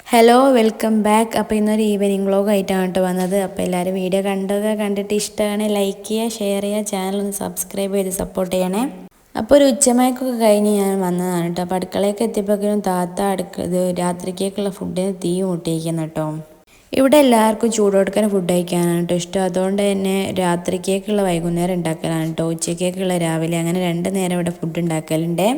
Hello welcome back. അപ്പോൾ ഇന്നൊരു evening vlog ആയിട്ടാണ് കേട്ടോ വന്നത്. അപ്പോൾ എല്ലാവരും വീഡിയോ കണ്ടിട്ട് ഇഷ്ടമാണ് ലൈക്ക് ചെയ്യുക, ഷെയർ ചെയ്യുക, ചാനൽ ഒന്ന് സബ്സ്ക്രൈബ് ചെയ്ത് സപ്പോർട്ട് ചെയ്യണേ. അപ്പോൾ ഒരു ഉച്ചമയക്കൊക്കെ കഴിഞ്ഞ് ഞാൻ വന്നതാണ് കേട്ടോ. അപ്പോൾ അടുക്കളയൊക്കെ എത്തിയപ്പോഴേക്കും താത്ത ഇത് രാത്രിക്കേക്കുള്ള ഫുഡിന് തീ മൂട്ടിയിരിക്കുന്നു കേട്ടോ. ഇവിടെ എല്ലാവർക്കും ചൂടോടുക്കാൻ ഫുഡ് കഴിക്കാനാണ് കേട്ടോ ഇഷ്ടം. അതുകൊണ്ട് തന്നെ രാത്രിക്കേക്കുള്ള വൈകുന്നേരം ഉണ്ടാക്കലാണ് കേട്ടോ, ഉച്ചക്കേക്കുള്ള രാവിലെ, അങ്ങനെ 2 നേരം ഇവിടെ ഫുഡ് ഉണ്ടാക്കലുണ്ട്.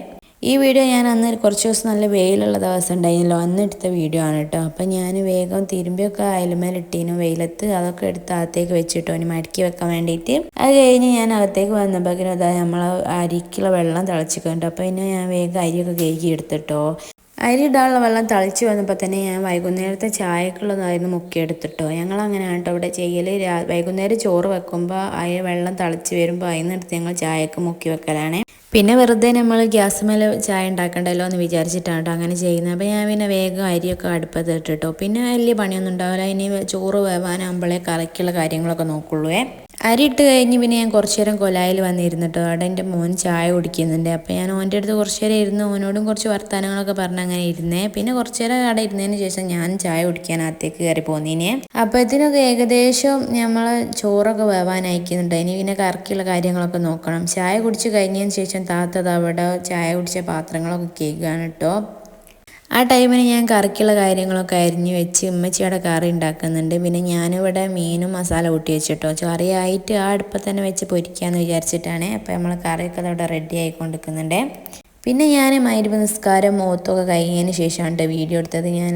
ഈ വീഡിയോ ഞാൻ അന്ന് കുറച്ച് ദിവസം നല്ല വെയിലുള്ള ദിവസം ഉണ്ടായിരുന്നല്ലോ, അന്ന് എടുത്ത വീഡിയോ ആണ് കേട്ടോ. അപ്പം ഞാൻ വേഗം തിരുമ്പിയൊക്കെ അയലുമേലിട്ടീനു വെയിലത്ത്, അതൊക്കെ എടുത്ത് അകത്തേക്ക് വെച്ചിട്ടോ ഇനി മടക്കി വെക്കാൻ വേണ്ടിയിട്ട്. അത് കഴിഞ്ഞ് ഞാൻ അകത്തേക്ക് വന്നപ്പോഴേക്കും അതാ നമ്മൾ അരിക്കുള്ള വെള്ളം തിളച്ചിട്ടുണ്ട്. അപ്പോൾ പിന്നെ ഞാൻ വേഗം അരിയൊക്കെ കഴുകി എടുത്തിട്ടോ. അരി ഇടാനുള്ള വെള്ളം തിളച്ച് വന്നപ്പോൾ തന്നെ ഞാൻ വൈകുന്നേരത്തെ ചായക്കുള്ളതായിരുന്നു മുക്കിയെടുത്തിട്ടോ. ഞങ്ങൾ അങ്ങനെയാണ് കേട്ടോ ഇവിടെ ചെയ്യൽ. വൈകുന്നേരം ചോറ് വെക്കുമ്പോൾ അരി വെള്ളം തിളച്ച് വരുമ്പോൾ അതിനെടുത്ത് ഞങ്ങൾ ചായക്ക് മുക്കി വെക്കലാണ്. പിന്നെ വെറുതെ നമ്മൾ ഗ്യാസ് മേലെ ചായ ഉണ്ടാക്കണ്ടല്ലോ എന്ന് വിചാരിച്ചിട്ടാണ് കേട്ടോ അങ്ങനെ ചെയ്യുന്നത്. അപ്പോൾ ഞാൻ പിന്നെ വേഗം അരിയൊക്കെ അടുപ്പത്ത് ഇട്ടിട്ടോ. പിന്നെ വലിയ പണിയൊന്നും ഉണ്ടാവില്ല. ഇനി ചോറ് വേവാനാകുമ്പോഴേ കറിക്കുള്ള കാര്യങ്ങളൊക്കെ നോക്കുള്ളൂ. അരി ഇട്ട് കഴിഞ്ഞ് പിന്നെ ഞാൻ കുറച്ച് നേരം കൊലായിൽ വന്നിരുന്നിട്ടോ. അവിടെ എൻ്റെ മോൻ ചായ കുടിക്കുന്നുണ്ട്. അപ്പോൾ ഞാൻ ഓൻ്റെ അടുത്ത് കുറച്ച് നേരം ഇരുന്ന് ഓനോടും കുറച്ച് വർത്തമാനങ്ങളൊക്കെ പറഞ്ഞ് അങ്ങനെ ഇരുന്നേ. പിന്നെ കുറച്ച് നേരം അവിടെ ഇരുന്നതിന് ശേഷം ഞാൻ ചായ കുടിക്കാനകത്തേക്ക് കയറി പോന്നീനെ. അപ്പോൾ ഇതിനൊക്കെ ഏകദേശം നമ്മൾ ചോറൊക്കെ വേവാനയക്കുന്നുണ്ട്. ഇനി പിന്നെ കറക്കിയുള്ള കാര്യങ്ങളൊക്കെ നോക്കണം. ചായ കുടിച്ച് കഴിഞ്ഞതിന് ശേഷം താത്തത് അവിടെ ചായ കുടിച്ച പാത്രങ്ങളൊക്കെ കേൾക്കുകയാണ് കേട്ടോ. ആ ടൈമിന് ഞാൻ കറിക്കുള്ള കാര്യങ്ങളൊക്കെ അരിഞ്ഞ് വെച്ച് ഉമ്മച്ചിയുടെ കറി ഉണ്ടാക്കുന്നുണ്ട്. പിന്നെ ഞാനിവിടെ മീനും മസാല കൂട്ടി വെച്ചിട്ടോ. കറിയായിട്ട് ആ അടുപ്പത്ത് തന്നെ വെച്ച് പൊരിക്കാമെന്ന് വിചാരിച്ചിട്ടാണ്. അപ്പോൾ നമ്മൾ കറിയൊക്കെ അവിടെ റെഡി ആയിക്കൊണ്ടിരിക്കുന്നുണ്ട്. പിന്നെ ഞാൻ മഗ്‌രിബ് നിസ്കാരം ഓത്തൊക്കെ കഴിഞ്ഞതിന് ശേഷമാണ് വീഡിയോ എടുത്തത്. ഞാൻ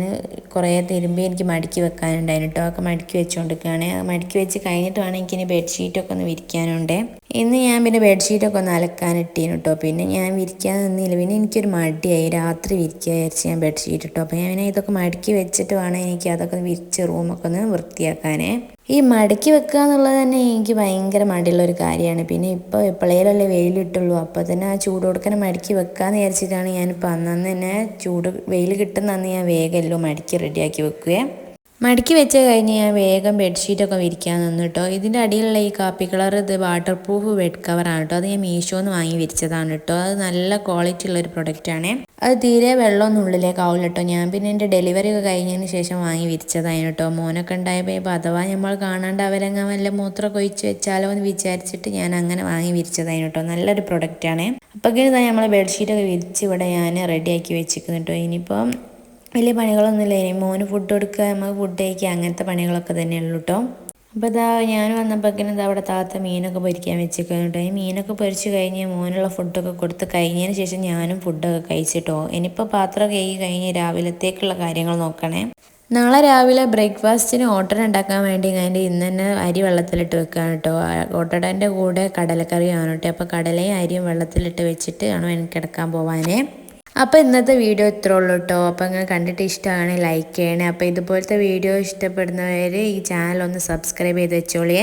കുറേ തിരുമ്പി എനിക്ക് മടക്കി വെക്കാനുണ്ടായിരുന്നു കേട്ടോ. അതൊക്കെ മടക്കി വെച്ചുകൊണ്ടിരിക്കുകയാണ്. മടക്കി വെച്ച് കഴിഞ്ഞിട്ട് വേണം എനിക്കിനി ബെഡ്ഷീറ്റൊക്കെ ഒന്ന് വിരിക്കാനുണ്ട്. ഇന്ന് ഞാൻ പിന്നെ ബെഡ്ഷീറ്റൊക്കെ ഒന്ന് അലക്കാനിട്ടീന് കേട്ടോ. പിന്നെ ഞാൻ വിരിക്കാൻ നിന്നില്ല. പിന്നെ എനിക്കൊരു മടിയായി രാത്രി വിരിക്കുക വിചാരിച്ച് ഞാൻ ബെഡ്ഷീറ്റ് ഇട്ടോ. അപ്പോൾ ഞാൻ ഇതൊക്കെ മടക്കി വെച്ചിട്ട് വേണം എനിക്ക് അതൊക്കെ വിരിച്ച് റൂമൊക്കെ ഒന്ന് വൃത്തിയാക്കാനേ. ഈ മടക്കി വെക്കുക എന്നുള്ളത് തന്നെ എനിക്ക് ഭയങ്കര മടിയുള്ളൊരു കാര്യമാണ്. പിന്നെ ഇപ്പോൾ എപ്പോഴേലല്ലേ വെയിലിട്ടുള്ളൂ, അപ്പോൾ തന്നെ ആ ചൂട് കൊടുക്കാൻ മടക്കി വെക്കാമെന്ന് വിചാരിച്ചിട്ടാണ് ഞാനിപ്പോൾ അന്നന്ന് തന്നെ വെയിൽ കിട്ടുന്ന അന്ന് ഞാൻ വേഗം എല്ലാം മടക്കി റെഡിയാക്കി വെക്കുകയെ. മടക്കി വെച്ച് കഴിഞ്ഞ് ഞാൻ വേഗം ബെഡ്ഷീറ്റൊക്കെ വിരിക്കാൻ നിന്നു കേട്ടോ. ഇതിൻ്റെ അടിയിലുള്ള ഈ കാപ്പി കളർ ഇത് വാട്ടർ പ്രൂഫ് ബെഡ് കവറാണ് കേട്ടോ. അത് ഞാൻ മീഷോന്ന് വാങ്ങി വിരിച്ചതാണ് കേട്ടോ. അത് നല്ല ക്വാളിറ്റി ഉള്ളൊരു പ്രൊഡക്റ്റാണ്. അത് തീരെ വെള്ളമൊന്നും ഉള്ളിലേക്ക് ആവില്ല കേട്ടോ. ഞാൻ പിന്നെ എൻ്റെ ഡെലിവറി ഒക്കെ കഴിഞ്ഞതിന് ശേഷം വാങ്ങി വിരിച്ചതായിരുന്നു കേട്ടോ. മോനൊക്കെ ഉണ്ടായപ്പോൾ ഇപ്പോൾ അഥവാ നമ്മൾ കാണാണ്ട് അവരങ്ങ് വല്ല മൂത്രമൊക്കെ ഒഴിച്ച് വെച്ചാലോ എന്ന് വിചാരിച്ചിട്ട് ഞാൻ അങ്ങനെ വാങ്ങി വിരിച്ചതായിരുന്നു കേട്ടോ. നല്ലൊരു പ്രൊഡക്റ്റാണ്. അപ്പോൾ ഇങ്ങനെ നമ്മൾ ബെഡ്ഷീറ്റൊക്കെ വിരിച്ച് ഇവിടെ ഞാൻ റെഡിയാക്കി വെച്ചിരിക്കുന്നു കേട്ടോ. ഇനിയിപ്പം വലിയ പണികളൊന്നുമില്ല. ഇനി മോന് ഫുഡ് കൊടുക്കുക, നമുക്ക് ഫുഡ് കഴിക്കുക, അങ്ങനത്തെ പണികളൊക്കെ തന്നെയുള്ളൂ കേട്ടോ. അപ്പോൾ ഇതാ ഞാൻ വന്നപ്പോഴേക്കും അവിടെ താത്ത മീനൊക്കെ പൊരിക്കാൻ വെച്ചിരിക്കുന്നു കേട്ടോ. ഈ മീനൊക്കെ പൊരിച്ച് കഴിഞ്ഞ് മോനുള്ള ഫുഡൊക്കെ കൊടുത്ത് കഴിഞ്ഞതിന് ശേഷം ഞാനും ഫുഡൊക്കെ കഴിച്ചിട്ടോ. ഇനിയിപ്പോൾ പാത്രം കഴുകി കഴിഞ്ഞ് രാവിലത്തേക്കുള്ള കാര്യങ്ങൾ നോക്കണേ. നാളെ രാവിലെ ബ്രേക്ക്ഫാസ്റ്റിന് ഓട്ടട ഉണ്ടാക്കാൻ വേണ്ടി ഞാൻ ഇന്ന് തന്നെ അരി വെള്ളത്തിലിട്ട് വെക്കുകയാണ് കേട്ടോ. ഓട്ടടൻ്റെ കൂടെ കടലക്കറിയാണ് കേട്ടോ. അപ്പോൾ കടലയും അരിയും വെള്ളത്തിലിട്ട് വെച്ചിട്ട് വേണം എനിക്ക് കിടക്കാൻ പോവാനേ. അപ്പോൾ ഇന്നത്തെ വീഡിയോ ഇത്രേ ഉള്ളൂ കേട്ടോ. അപ്പോൾ നിങ്ങൾ കണ്ടിട്ട് ഇഷ്ടമാണ് ലൈക്ക് ചെയ്യണേ. അപ്പോൾ ഇതുപോലത്തെ വീഡിയോ ഇഷ്ടപ്പെടുന്നവർ ഈ ചാനൽ ഒന്ന് സബ്സ്ക്രൈബ് ചെയ്ത് വെച്ചോളിയേ.